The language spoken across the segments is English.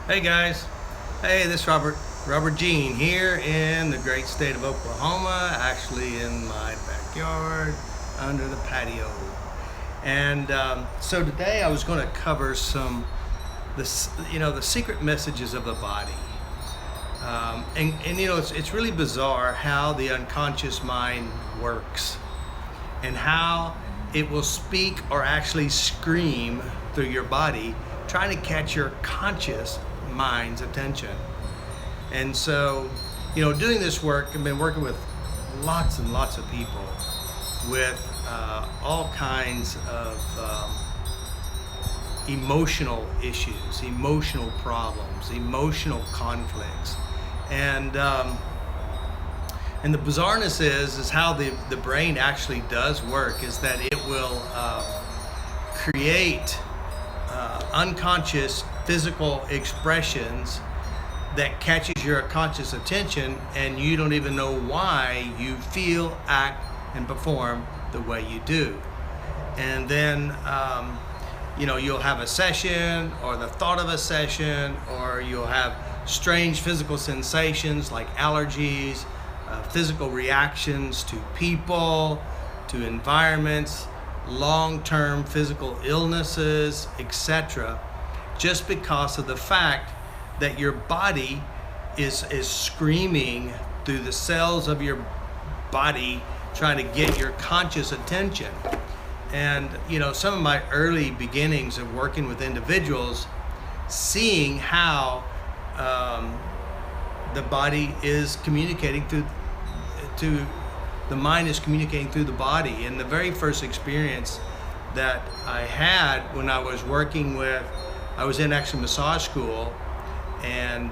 Hey guys, hey, this is Robert Jean here in the great state of Oklahoma, actually in my backyard under the patio. And so today I was going to cover the secret messages of the body. It's really bizarre how the unconscious mind works and how it will speak or actually scream through your body trying to catch your conscious mind's attention. And so, doing this work, I've been working with lots and lots of people with all kinds of emotional issues, emotional problems, emotional conflicts. And the bizarreness is how the brain actually does work, is that it will create unconscious physical expressions that catches your conscious attention, and you don't even know why you feel, act, and perform the way you do. And then you'll have a session or the thought of a session, or you'll have strange physical sensations like allergies, physical reactions to people, to environments, long-term physical illnesses, etc., just because of the fact that your body is screaming through the cells of your body trying to get your conscious attention. And some of my early beginnings of working with individuals, seeing how the body is communicating the mind is communicating through the body. And the very first experience that I had when I was I was in actually massage school, and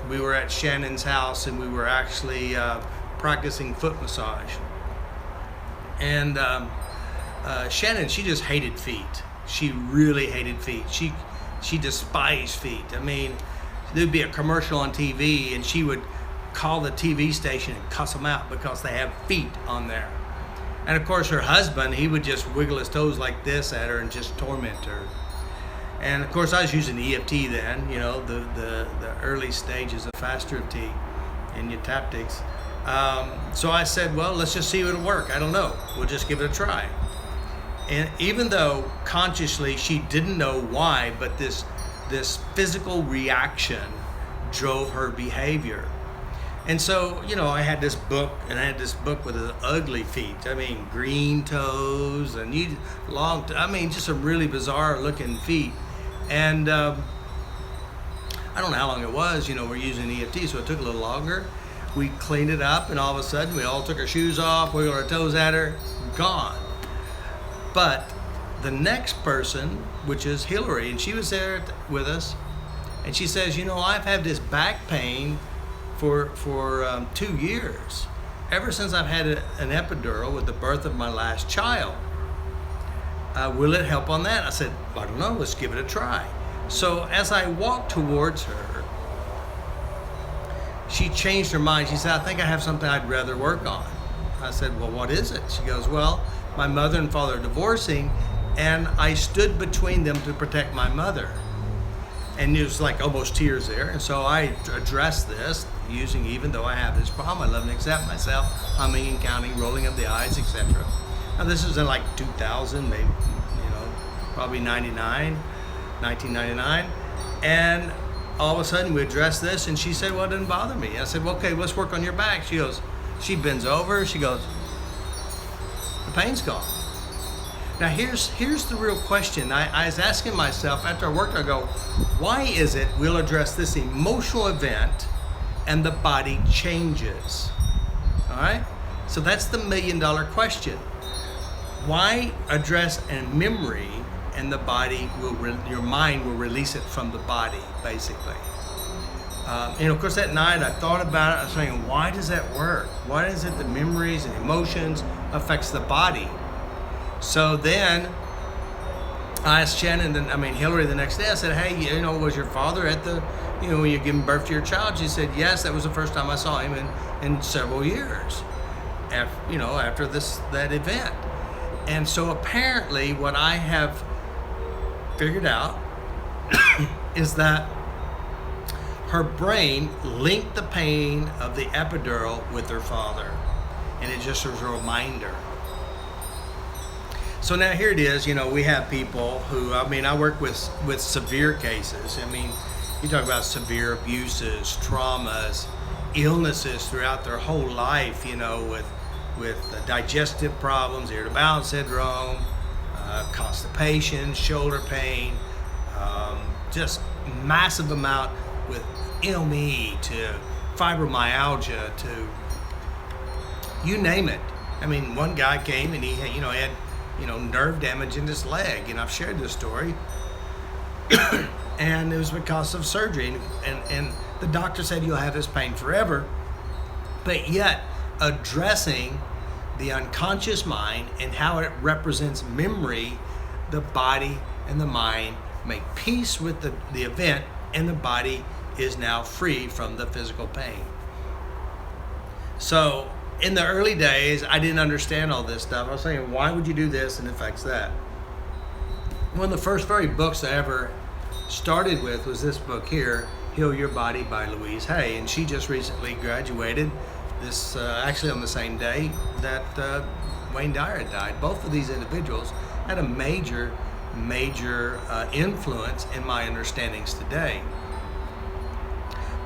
we were at Shannon's house, and we were actually practicing foot massage. And Shannon, she just hated feet. She really hated feet. She despised feet. I mean, there'd be a commercial on TV, and she would call the TV station and cuss them out because they have feet on there. And of course her husband, he would just wiggle his toes like this at her and just torment her. And of course I was using EFT then, the early stages of faster T and eutaptics. So I said, well, let's just see if it'll work. I don't know. We'll just give it a try. And even though consciously she didn't know why, but this physical reaction drove her behavior. And so, I had this book, with the ugly feet. I mean, green toes and just some really bizarre looking feet. And I don't know how long it was, we're using EFT, so it took a little longer. We cleaned it up, and all of a sudden we all took our shoes off, wiggled our toes at her, gone. But the next person, which is Hillary, and she was there with us, and she says, I've had this back pain for 2 years, ever since I've had an epidural with the birth of my last child. Will it help on that? I said, I don't know, let's give it a try. So as I walked towards her, she changed her mind. She said, I think I have something I'd rather work on. I said, well, what is it? She goes, well, my mother and father are divorcing, and I stood between them to protect my mother. And it was like almost tears there. And so I addressed this using, even though I have this problem, I love and accept myself, humming and counting, rolling of the eyes, etc. Now this was in like 2000, maybe, probably 1999. And all of a sudden we addressed this, and she said, well, it didn't bother me. I said, well, okay, let's work on your back. She bends over, she goes, the pain's gone. Now here's the real question. I was asking myself after I worked, I go, why is it we'll address this emotional event and the body changes? All right? So that's the $1 million question. Why address a memory and the body your mind will release it from the body, basically? Of course, that night I thought about it. I was saying, why does that work? Why is it the memories and emotions affects the body? So then I asked Hillary the next day, I said, hey, was your father at when you're giving birth to your child? She said, yes, that was the first time I saw him in several years, after that event. And so apparently what I have figured out is that her brain linked the pain of the epidural with her father. And it just was a reminder. So now here it is, we have people who, I work with severe cases. You talk about severe abuses, traumas, illnesses throughout their whole life, with digestive problems, irritable bowel syndrome, constipation, shoulder pain, just massive amount with ME to fibromyalgia to you name it. One guy came and he had nerve damage in his leg, and I've shared this story. And it was because of surgery, and the doctor said you'll have this pain forever. But yet, addressing the unconscious mind and how it represents memory, the body and the mind make peace with the event, and the body is now free from the physical pain. So in the early days, I didn't understand all this stuff. I was saying, why would you do this and it affects that? One of the first very books I ever started with was this book here, Heal Your Body by Louise Hay. And she just recently graduated this, actually on the same day that Wayne Dyer died. Both of these individuals had a major influence in my understandings today.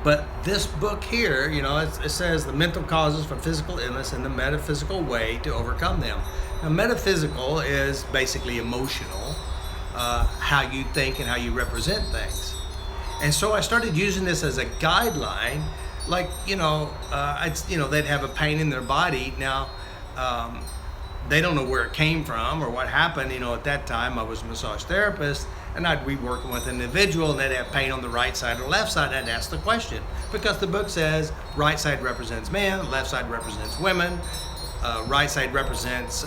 But this book here, it says the mental causes for physical illness and the metaphysical way to overcome them. Now, metaphysical is basically emotional, how you think and how you represent things. And so I started using this as a guideline, like, they'd have a pain in their body. Now, they don't know where it came from or what happened. At that time I was a massage therapist, and I'd be working with an individual and they'd have pain on the right side or left side. I'd ask the question, because the book says right side represents men, left side represents women, right side represents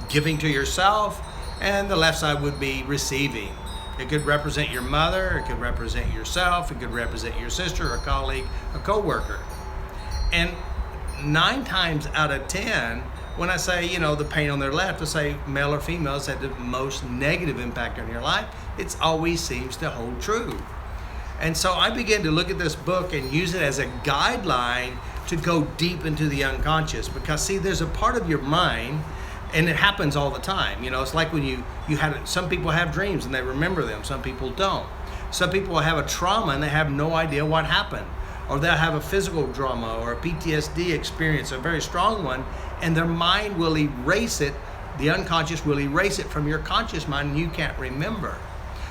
giving to yourself, and the left side would be receiving. It could represent your mother, it could represent yourself, it could represent your sister, a colleague, a coworker. And 9 times out of 10, when I say, the pain on their left, I say male or female has had the most negative impact on your life. It always seems to hold true. And so I began to look at this book and use it as a guideline to go deep into the unconscious. Because see, there's a part of your mind, and it happens all the time. It's like when you had, some people have dreams and they remember them. Some people don't. Some people have a trauma and they have no idea what happened. Or they'll have a physical trauma or a PTSD experience, a very strong one, and their mind will erase it, the unconscious will erase it from your conscious mind, and you can't remember.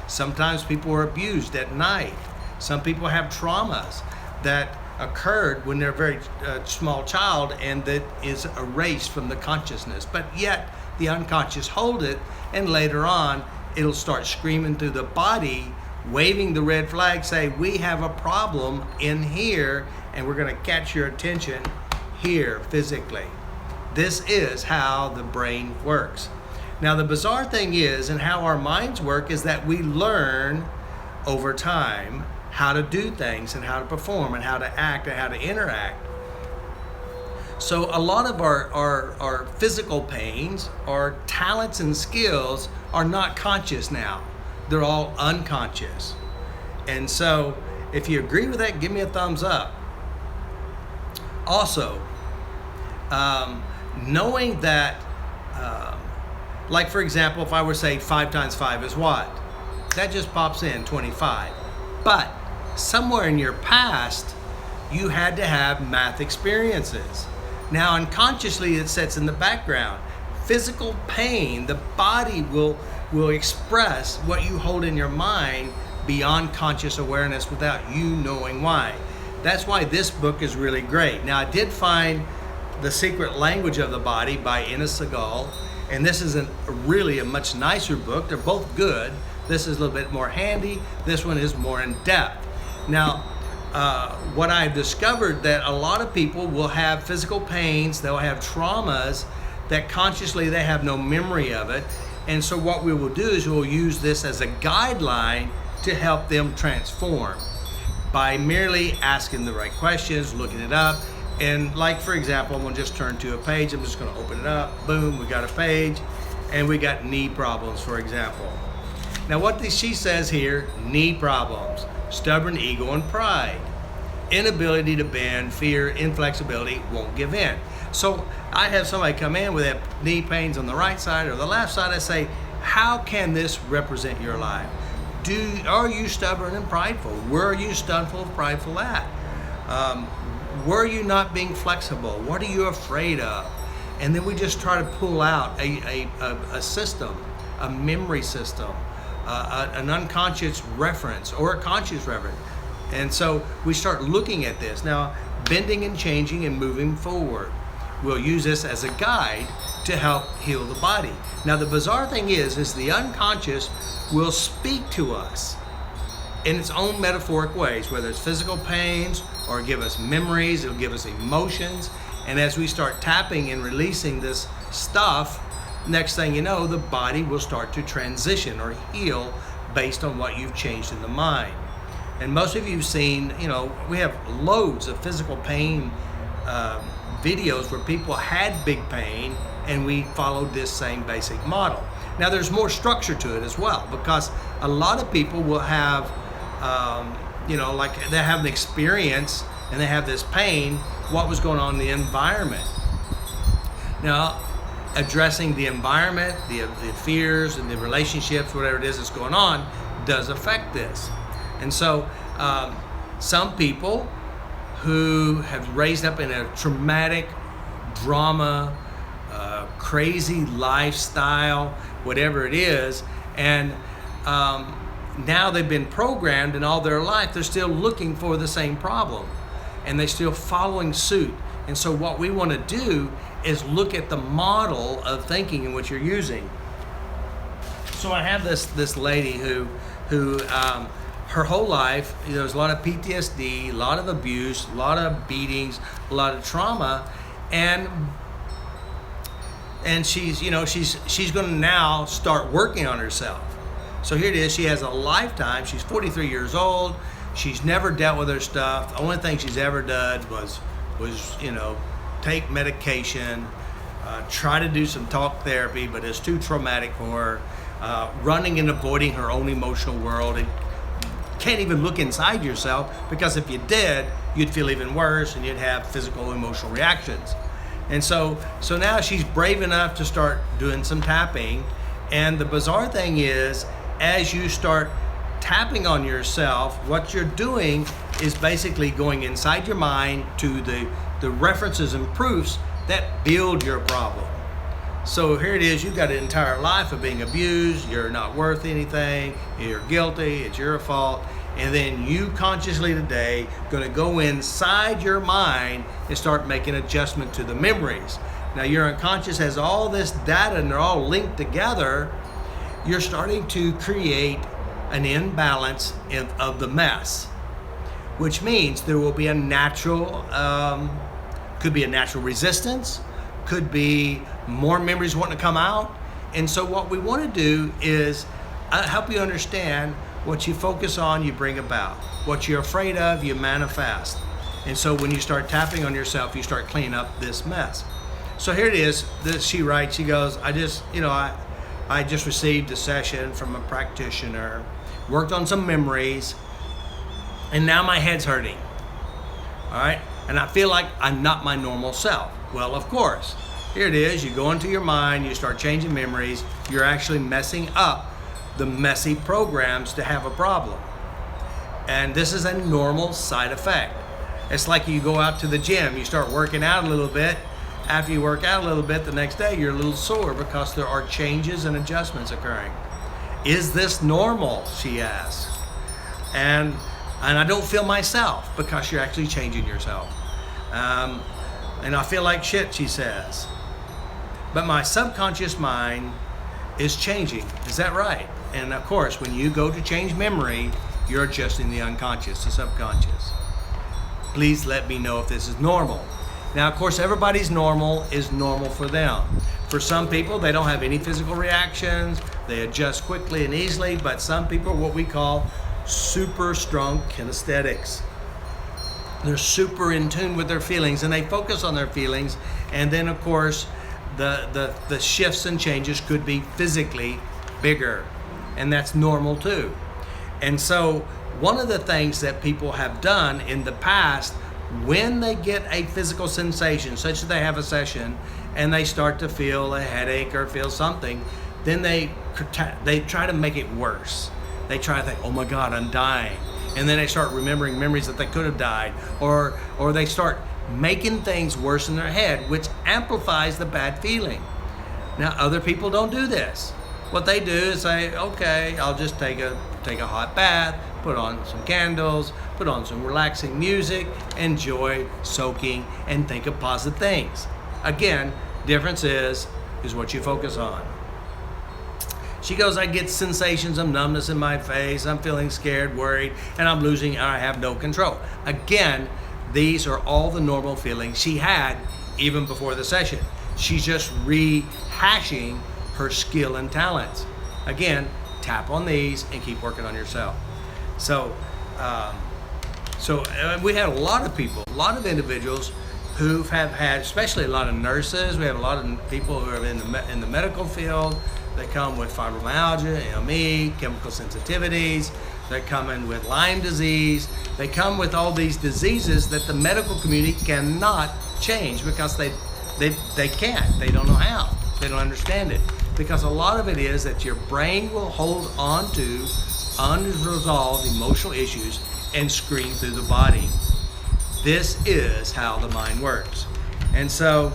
Sometimes people are abused at night. Some people have traumas that occurred when they're a very small child, and that is erased from the consciousness. But yet, the unconscious hold it, and later on, it'll start screaming through the body, waving the red flag, say, we have a problem in here, and we're going to catch your attention here physically. This is how the brain works. Now, the bizarre thing is, and how our minds work, is that we learn over time how to do things and how to perform and how to act and how to interact. So a lot of our physical pains, our talents and skills are not conscious now. They're all unconscious. And so if you agree with that, give me a thumbs up. Also, knowing that, like for example, if I were to say 5 times 5 is what? That just pops in 25. But somewhere in your past, you had to have math experiences. Now unconsciously it sits in the background. Physical pain, the body will express what you hold in your mind beyond conscious awareness without you knowing why. That's why this book is really great. Now, I did find The Secret Language of the Body by Ina Segal, and this is really a much nicer book. They're both good. This is a little bit more handy. This one is more in depth. Now, what I've discovered, that a lot of people will have physical pains, they'll have traumas that consciously they have no memory of it. And so what we will do is we'll use this as a guideline to help them transform by merely asking the right questions, looking it up. And like, for example, I'm gonna just turn to a page. I'm just gonna open it up. Boom, we got a page. And we got knee problems, for example. Now she says here, knee problems, stubborn ego and pride. inability to bend, fear, inflexibility, won't give in. So I have somebody come in with knee pains on the right side or the left side. I say, how can this represent your life? Are you stubborn and prideful? Where are you stubborn and prideful at? Where are you not being flexible? What are you afraid of? And then we just try to pull out a system, a memory system, an unconscious reference or a conscious reference. And so we start looking at this. Now, bending and changing and moving forward. We'll use this as a guide to help heal the body. Now, the bizarre thing is the unconscious will speak to us in its own metaphoric ways, whether it's physical pains or give us memories, it'll give us emotions. And as we start tapping and releasing this stuff, next thing you know, the body will start to transition or heal based on what you've changed in the mind. And most of you have seen, we have loads of physical pain videos where people had big pain and we followed this same basic model. Now there's more structure to it as well, because a lot of people will have, like they have an experience and they have this pain, what was going on in the environment. Now, addressing the environment, the fears and the relationships, whatever it is that's going on, does affect this. And so some people who have raised up in a traumatic drama, crazy lifestyle, whatever it is, and now they've been programmed, and all their life they're still looking for the same problem and they're still following suit. And so what we want to do is look at the model of thinking in which you're using. So I have this lady who her whole life, there's a lot of PTSD, a lot of abuse, a lot of beatings, a lot of trauma, and she's going to now start working on herself. So here it is. She has a lifetime. She's 43 years old. She's never dealt with her stuff. The only thing she's ever done was take medication, try to do some talk therapy, but it's too traumatic for her. Running and avoiding her own emotional world, and can't even look inside yourself, because if you did, you'd feel even worse and you'd have physical, emotional reactions. And so now she's brave enough to start doing some tapping. And the bizarre thing is, as you start tapping on yourself, what you're doing is basically going inside your mind to the references and proofs that build your problem. So here it is, you've got an entire life of being abused, you're not worth anything, you're guilty, it's your fault, and then you consciously today going to go inside your mind and start making adjustment to the memories. Now your unconscious has all this data and they're all linked together. You're starting to create an imbalance of the mess, which means there will be a natural, could be a natural resistance, could be more memories wanting to come out. And so what we want to do is help you understand what you focus on, you bring about. What you're afraid of, you manifest. And so when you start tapping on yourself, you start cleaning up this mess. So here it is, she writes, she goes, I just received a session from a practitioner, worked on some memories, and now my head's hurting. All right? And I feel like I'm not my normal self. Well, of course. Here it is, you go into your mind, you start changing memories, you're actually messing up the messy programs to have a problem. And this is a normal side effect. It's like you go out to the gym, you start working out a little bit. After you work out a little bit, the next day you're a little sore because there are changes and adjustments occurring. Is this normal? She asks. And I don't feel myself, because you're actually changing yourself. And I feel like shit, she says. But my subconscious mind is changing. Is that right? And of course, when you go to change memory, you're adjusting the unconscious, the subconscious. Please let me know if this is normal. Now, of course, everybody's normal is normal for them. For some people, they don't have any physical reactions. They adjust quickly and easily, but some people are what we call super strong kinesthetics. They're super in tune with their feelings, and they focus on their feelings. And then, of course, the shifts and changes could be physically bigger, and that's normal too. And so one of the things that people have done in the past, when they get a physical sensation, such as they have a session and they start to feel a headache or feel something, then they try to make it worse. They try to think, oh my God, I'm dying. And then they start remembering memories that they could have died, or they start making things worse in their head, which amplifies the bad feeling. Now, other people don't do this. What they do is say, okay, I'll just take a hot bath, put on some candles, put on some relaxing music, enjoy soaking, and think of positive things. Again, difference is what you focus on. She goes, I get sensations of numbness in my face, I'm feeling scared, worried, and I have no control. Again, these are all the normal feelings she had even before the session. She's just rehashing her skill and talents. Again, tap on these and keep working on yourself. So we had a lot of people, a lot of individuals who have had, especially a lot of nurses. We have a lot of people who are in the medical field. They come with fibromyalgia, ME, chemical sensitivities. They come in with Lyme disease. They come with all these diseases that the medical community cannot change because they can't. They don't know how. They don't understand it. Because a lot of it is that your brain will hold on to unresolved emotional issues and scream through the body. This is how the mind works. And so,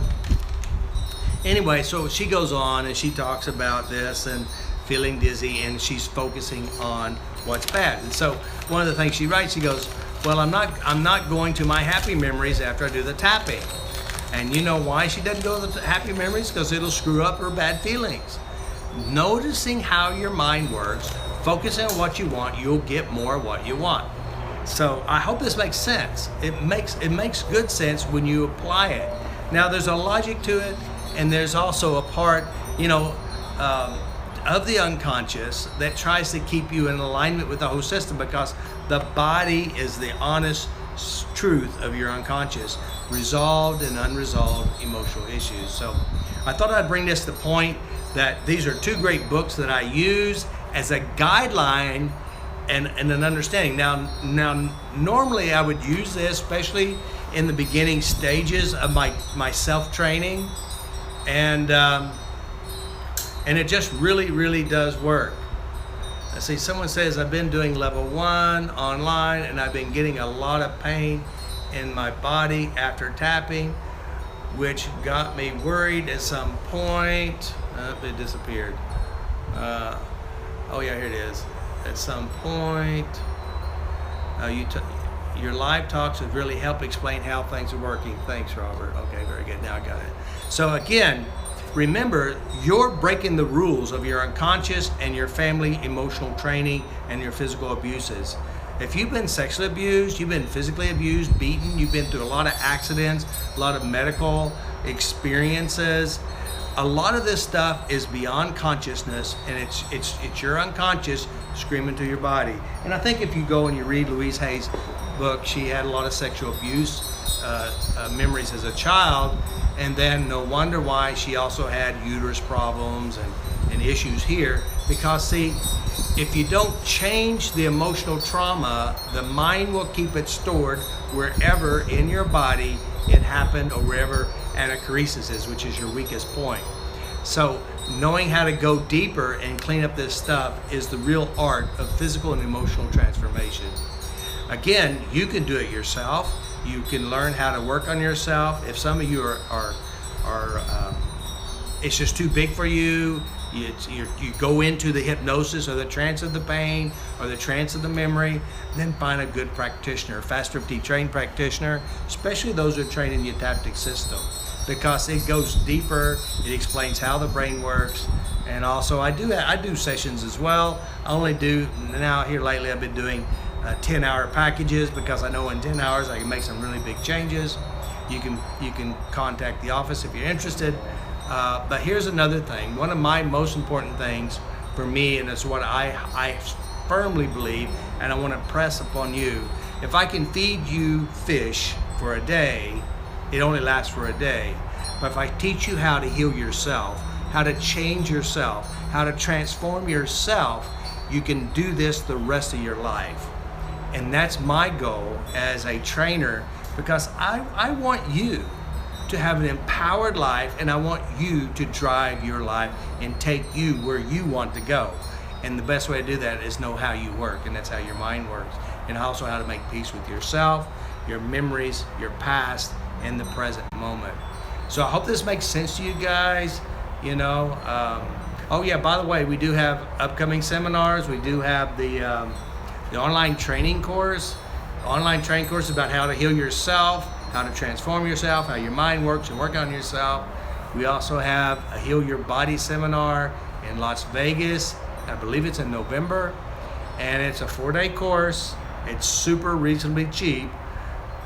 anyway, so she goes on and she talks about this and feeling dizzy, and she's focusing on what's bad. And so one of the things she writes, she goes, well, I'm not going to my happy memories after I do the tapping. And you know why she doesn't go to the happy memories? Because it'll screw up her bad feelings. Noticing how your mind works, focusing on what you want, you'll get more of what you want. So I hope this makes sense. It makes good sense when you apply it. Now there's a logic to it, and there's also a part, of the unconscious that tries to keep you in alignment with the whole system, because the body is the honest truth of your unconscious, resolved and unresolved emotional issues. So I thought I'd bring this to the point that these are two great books that I use as a guideline and an understanding. Now, normally I would use this, especially in the beginning stages of my self-training, and it just really does work. I see someone says, I've been doing level 1 online and I've been getting a lot of pain in my body after tapping, which got me worried at some point. It disappeared. Oh yeah, here it is. At some point, your live talks have really helped explain how things are working. Thanks, Robert. Okay, very good. Now I got it. So again, remember, you're breaking the rules of your unconscious and your family emotional training and your physical abuses. If you've been sexually abused, you've been physically abused, beaten, you've been through a lot of accidents, a lot of medical experiences, a lot of this stuff is beyond consciousness, and it's your unconscious screaming to your body. And I think if you go and you read Louise Hay's book, she had a lot of sexual abuse memories as a child, and then no wonder why she also had uterus problems and issues here, because see, if you don't change the emotional trauma, the mind will keep it stored wherever in your body it happened, or wherever anachrosis is, which is your weakest point. So knowing how to go deeper and clean up this stuff is the real art of physical and emotional transformation. Again, you can do it yourself. You can learn how to work on yourself. If some of you are it's just too big for you, you go into the hypnosis or the trance of the pain or the trance of the memory, then find a good practitioner, Fast 50 trained practitioner, especially those who are trained in the eutaptic system, because it goes deeper. It explains how the brain works. And also I do sessions as well. I only do now, here lately I've been doing 10-hour packages, because I know in 10 hours I can make some really big changes. You can contact the office if you're interested. But here's another thing. One of my most important things for me, and it's what I firmly believe, and I want to press upon you. If I can feed you fish for a day, it only lasts for a day. But if I teach you how to heal yourself, how to change yourself, how to transform yourself, you can do this the rest of your life. And that's my goal as a trainer, because I want you to have an empowered life, and I want you to drive your life and take you where you want to go. And the best way to do that is know how you work, and that's how your mind works, and also how to make peace with yourself, your memories, your past, and the present moment. So I hope this makes sense to you guys. Oh yeah, by the way, we do have upcoming seminars. We do have the online training course. The online training course is about how to heal yourself, how to transform yourself, how your mind works and work on yourself. We also have a Heal Your Body seminar in Las Vegas. I believe it's in November. And it's a 4-day course. It's super reasonably cheap.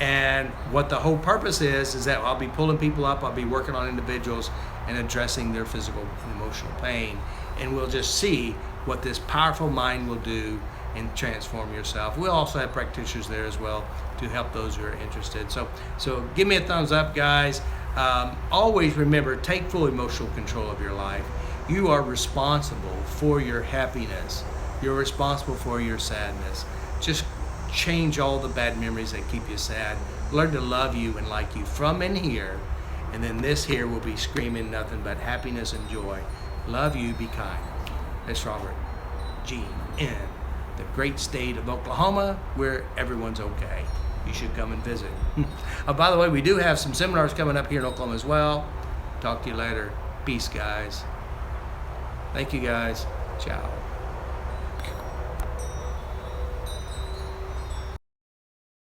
And what the whole purpose is that I'll be pulling people up, I'll be working on individuals and addressing their physical and emotional pain. And we'll just see what this powerful mind will do and transform yourself. We'll also have practitioners there as well to help those who are interested. So give me a thumbs up, guys. Always remember, take full emotional control of your life. You are responsible for your happiness. You're responsible for your sadness. Just change all the bad memories that keep you sad. Learn to love you and like you from in here, and then this here will be screaming nothing but happiness and joy. Love you, be kind. That's Robert G. in the great state of Oklahoma, where everyone's okay. You should come and visit. By the way, we do have some seminars coming up here in Oklahoma as well. Talk to you later. Peace, guys. Thank you, guys. Ciao.